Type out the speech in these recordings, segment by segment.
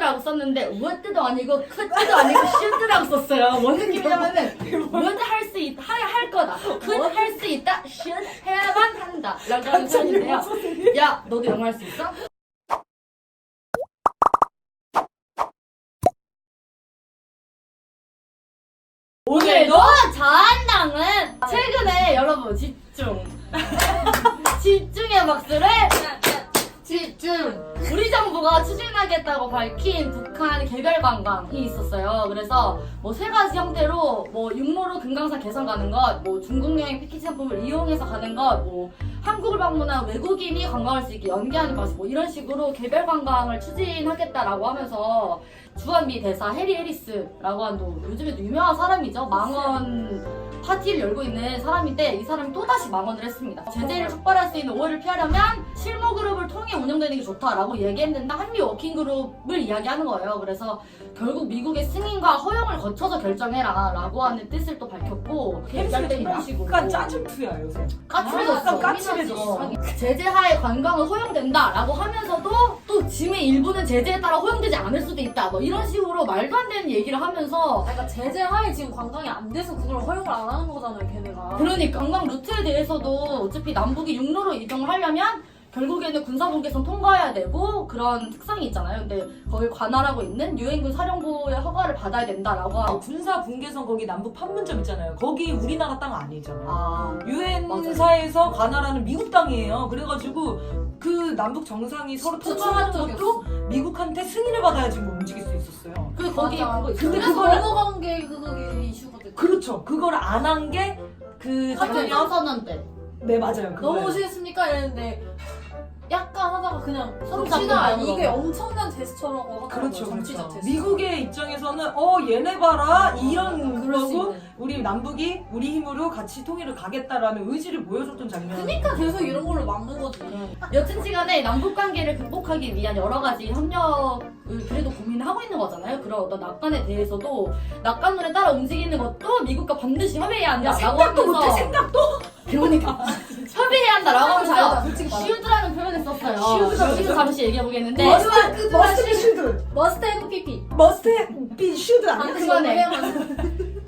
should라고 썼는데 would도 아니고 could도 아니고 should라고 썼어요. 뭔 느낌이냐면은 would 할 수 있다, 할 거다, could 할 수 있다, should 해야만 한다 라고 하는 표현인데요. 야, 너도 영어 할 수 있어? 오늘도 자한당은 최근에 여러분 집중 집중의 박수를 집중! 우리 정부가 추진하겠다고 밝힌 북한 개별 관광이 있었어요. 그래서 뭐 세 가지 형태로 뭐 육로로 금강산 개성 가는 것, 뭐 중국 여행 패키지 상품을 이용해서 가는 것, 뭐 한국을 방문한 외국인이 관광할 수 있게 연계하는 방식, 뭐 이런 식으로 개별 관광을 추진하겠다라고 하면서 주한미 대사 해리 해리스라고 하는 또 요즘에도 유명한 사람이죠. 망원 파티를 열고 있는 사람인데 이 사람이 또다시 망언을 했습니다. 제재를 촉발할 수 있는 오해를 피하려면 실무 그룹을 통해 운영되는 게 좋다라고 얘기했는데 한미 워킹 그룹을 이야기하는 거예요. 그래서 결국 미국의 승인과 허용을 거쳐서 결정해라 라고 하는 뜻을 또 밝혔고 이런 식으로 약간 짜증투야 요새. 까칠해졌어. 까칠해졌어. 제재하에 관광은 허용된다라고 하면서도 또 짐의 일부는 제재에 따라 허용되지 않을 수도 있다. 뭐 이런 식으로 말도 안 되는 얘기를 하면서 그러니까 제재하에 지금 관광이 안 돼서 그걸 허용을 안 하는 거잖아요, 걔네가. 그러니까 관광 루트에 대해서도 어차피 남북이 육로로 이동을 하려면 결국에는 군사분계선 통과해야 되고 그런 특성이 있잖아요. 근데 거기 관할하고 있는 유엔군 사령부의 허가를 받아야 된다라고 하고 군사 분계선 거기 남북 판문점 있잖아요. 거기 우리나라 땅 아니잖아요. 아, 유엔사에서 관할하는 미국 땅이에요. 그래가지고 그 남북 정상이 서로 통과하는 것도 미국한테 승인을 받아야 지금 움직일 수 있었어요. 그 거기 맞아. 그거 있어. 근데 그래서 그걸- 언어관계 그게 이슈거든. 그렇죠. 그걸 안 한 게 그 작년 작년 선언 때 네 맞아요. 그거예요. 넘어오시겠습니까? 이랬는데 약간 하다가 그냥 서로 정치나 잡고 이게 나오고. 엄청난 제스처라고 하더라고요. 그렇죠, 정치적 그렇죠. 제스처. 미국의 입장에서는 얘네 봐라 이런 그럴 수 거고 있는. 우리 남북이 우리 힘으로 같이 통일을 가겠다라는 의지를 보여줬던 장면. 그러니까 계속 이런 걸로 막는 거지. 여튼지간에 남북 관계를 극복하기 위한 여러 가지 협력을 그래도 고민하고 있는 거잖아요. 그런 어떤 낙관에 대해서도 낙관론에 따라 움직이는 것도 미국과 반드시 협의해야 한다라고 생각도 하면서 못해 생각도. 그러니까 협의해야 한다라고 하면서 잘한다, 솔직히 말하면. 슈드라는 표현을 썼어요. 슈드가 슈드 잠시 얘기해 보겠는데 머스트 비 슈드. 머스트 해브 피피. 머스트 비 슈드 아, 아니야? 그거네.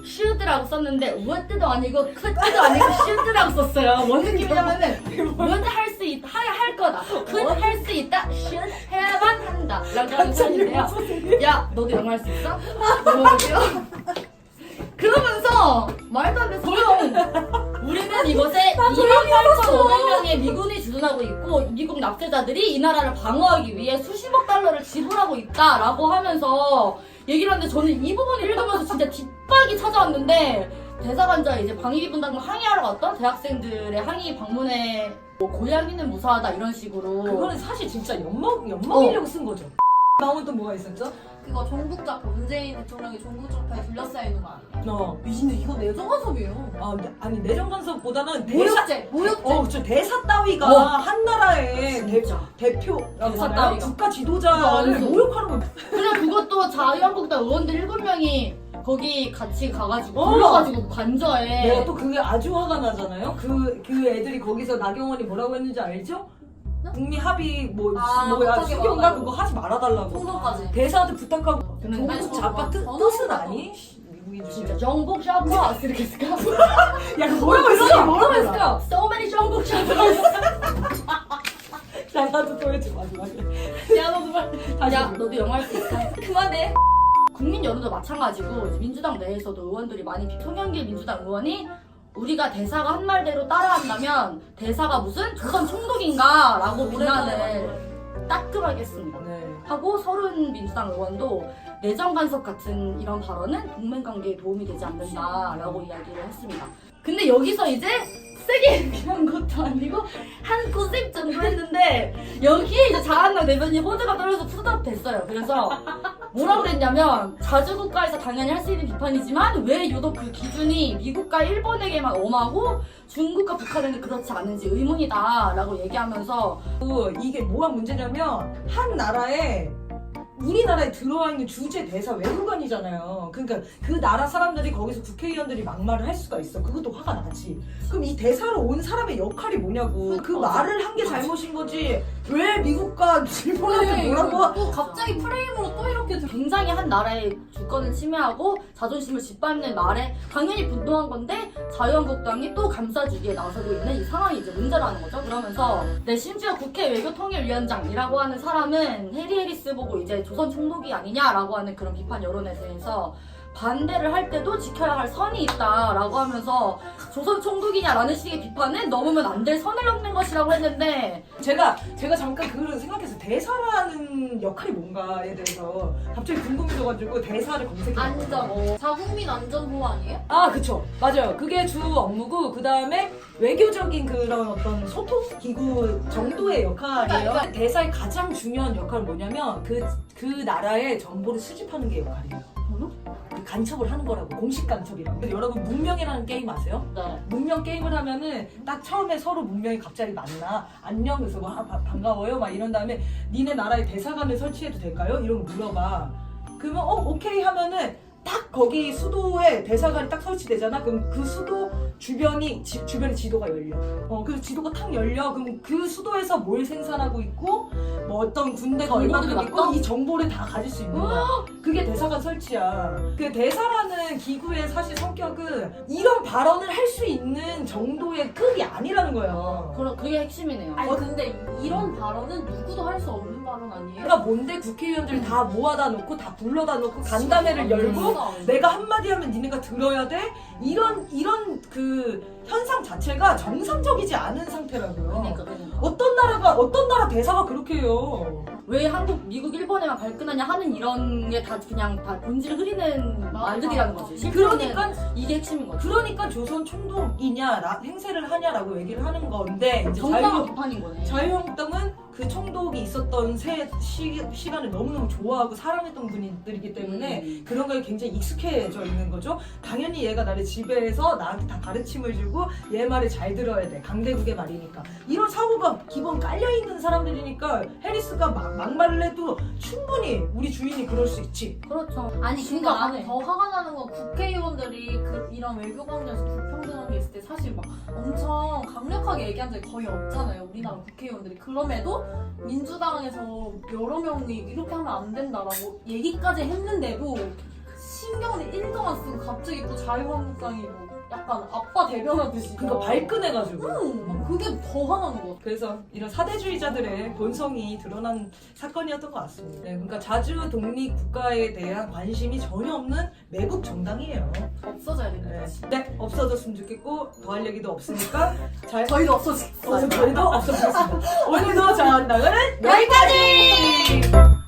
슈드라고 썼는데 would도 아니고 could도 아니고 슈드라고 썼어요. 뭔 느낌이냐면은 would 할 수 있다, 할 거다, could 할 수 있다, should 해야만 한다 라고 하는 표현인데요. 야, 너도 영어 할 수 있어? 물어볼게요. 그러면서 말도 안 돼. 소용. 우리는 이곳에 28,500명의 미군이 주둔하고 있고 미국 납세자들이 이 나라를 방어하기 위해 수십억 달러를 지불하고 있다라고 하면서 얘기를 하는데 저는 이 부분을 읽으면서 진짜 뒷박이 찾아왔는데 대사관자에 이제 방위비 분담금 항의하러 갔던 대학생들의 항의 방문에 뭐 고양이는 무사하다 이런 식으로 그거는 사실 진짜 엿먹이려고 쓴 거죠. 나오면 또 뭐가 있었죠? 그거 종북적 문재인 대통령이 종북적파에 둘러싸여 있는 거 아니에요? 미신데 이거 내정간섭이에요. 아니 내정 간섭보다는 대사 모욕죄. 그쵸 대사 따위가 한 나라의 진짜. 대표라고 대사 하나요? 따위가. 국가 지도자를 완전. 모욕하는 거. 그냥 그것도 자유한국당 의원들 7명이 거기 같이 가가지고 어. 불러가지고 관저에 내가 또 그게 아주 화가 나잖아요. 그 애들이 거기서 나경원이 뭐라고 했는지 알죠? 북미 합의 뭐야 못하게 수교인가 말하라고. 그거 하지 말아달라고. 통솔까지. 대사한테 부탁하고. 근데 종북 좌파 전화 뜻은 받아. 아니? 미국인 진짜 주제. 정복 샤퍼스 이렇게 했을까? 야 그거 뭐라고 했어? 뭐라고 했을까? So many 정복 샤퍼스. 야 나도 보여줘 마지막에. 야 너도 말. 야 너도 영어 할 수 있어? 그만해. 국민 여론도 마찬가지고 이제 민주당 내에서도 의원들이 많이 송영길 민주당 의원이 우리가 대사가 한 말대로 따라한다면 대사가 무슨 조선 총독인가라고 비난을 따끔하게 했습니다. 네. 하고 서른 민주당 의원도 내정 간섭 같은 이런 발언은 동맹 관계에 도움이 되지 않는다라고 이야기를 했습니다. 근데 여기서 이제 세게 얘기한 것도 아니고 한 90 정도 했는데 여기에 이제 자한당 대변인 호드가 떨어져서 투답 됐어요. 그래서 뭐라 그랬냐면 자주국가에서 당연히 할 수 있는 비판이지만 왜 유독 그 기준이 미국과 일본에게만 엄하고 중국과 북한에는 그렇지 않은지 의문이다 라고 얘기하면서 이게 뭐가 문제냐면 한 나라에 우리나라에 들어와 있는 주재 대사 외교관이잖아요. 그러니까 그 나라 사람들이 거기서 국회의원들이 막말을 할 수가 있어. 그것도 화가 나지. 그럼 이 대사로 온 사람의 역할이 뭐냐고. 그 맞아. 말을 한 게 잘못인 거지. 왜 미국과 일본한테 뭐라고? 또 갑자기 프레임으로 또 이렇게 굉장히 한 나라의 주권을 침해하고 자존심을 짓밟는 말에 당연히 분노한 건데 자유한국당이 또 감싸주기에 나서고 있는 이 상황이 이제 문제라는 거죠. 그러면서 심지어 국회 외교통일위원장이라고 하는 사람은 해리 해리스 보고 이제 조선 총독이 아니냐라고 하는 그런 비판 여론에 대해서 반대를 할 때도 지켜야 할 선이 있다라고 하면서 조선 총독이냐라는 식의 비판은 넘으면 안 될 선을 넘는 것이라고 했는데 제가 잠깐 그걸 생각해서 대사라는 역할이 뭔가에 대해서 갑자기 궁금해져가지고 대사를 검색해봤거든요. 안전, 자국민 안전보호 아니에요? 아, 그쵸. 맞아요. 그게 주 업무고, 그 다음에 외교적인 그런 어떤 소통 기구 정도의 역할이에요. 그러니까 대사의 가장 중요한 역할은 뭐냐면, 그 나라의 정보를 수집하는 게 역할이에요. 그 간첩을 하는 거라고, 공식 간첩이라고. 근데 여러분, 문명이라는 게임 아세요? 네. 문명 게임을 하면은 딱 처음에 서로 문명이 갑자기 만나. 안녕, 그래서 뭐, 반가워요, 막 이런 다음에, 니네 나라에 대사관을 설치해도 될까요? 이런 거 물어봐. 그러면, 오케이 하면은, 딱 거기 수도에 대사관이 딱 설치되잖아. 그럼 그 수도 주변에 지도가 열려. 그래서 지도가 탁 열려. 그럼 그 수도에서 뭘 생산하고 있고, 뭐 어떤 군대가 얼마큼 정보들이 있고, 맞다? 이 정보를 다 가질 수 있는 거야. 그게 대사관 설치야. 그 대사라는 기구의 사실 성격은 이런 발언을 할 수 있는 정도의 급이 아니라는 거예요. 그게 핵심이네요. 아니 근데 이런 발언은 누구도 할 수 없는 발언 아니에요? 그러니까 뭔데 국회의원들 다 모아다 놓고 다 불러다 놓고 간담회를 열고 내가 한마디 하면 니네가 들어야 돼? 이런 그 현상 자체가 정상적이지 않은 상태라고요. 그러니까. 어떤 나라 대사가 그렇게 해요. 왜 한국, 미국, 일본에만 발끈하냐 하는 이런 게 다 그냥 다 본질을 흐리는 말들이라는 거지. 실제로는 그러니까 이게 핵심인 거지. 그러니까 조선 총독이냐 행세를 하냐라고 얘기를 하는 건데 이제 정당한 비판인 거네. 자유한국당은 그 총독이 있었던 시간을 너무너무 좋아하고 사랑했던 분들이기 때문에 그런 거에 굉장히 익숙해져 있는 거죠. 당연히 얘가 나를 지배해서 나한테 다 가르침을 주고 얘 말을 잘 들어야 돼. 강대국의 말이니까. 이런 사고가 기본 깔려있는 사람들이니까 해리스가 막말을 해도 충분히 우리 주인이 그럴 수 있지. 그렇죠. 아니 근데 심각하네. 나는 더 화가 나는 건 국회의원들이 이런 외교 관련해서 불평등한 게 있을 때 사실 막 엄청 강력하게 얘기한 적이 거의 없잖아요. 우리나라 국회의원들이. 그럼에도 민주당에서 여러 명이 이렇게 하면 안 된다라고 얘기까지 했는데도 신경을 1도 안 쓰고 갑자기 또 자유한국당이 뭐 약간 아빠 대변하듯이 그거 발끈해가지고. 그게 더 화나는 것 같아. 그래서 이런 사대주의자들의 본성이 드러난 사건이었던 것 같습니다. 네, 그러니까 자주 독립 국가에 대한 관심이 전혀 없는 매국 정당이에요. 없어져야 된다. 네, 없어졌으면 좋겠고 더 할 얘기도 없으니까 저희도 없어지겠어요. 저희도 없어지겠습니다. 오늘도 자한당은 여기까지!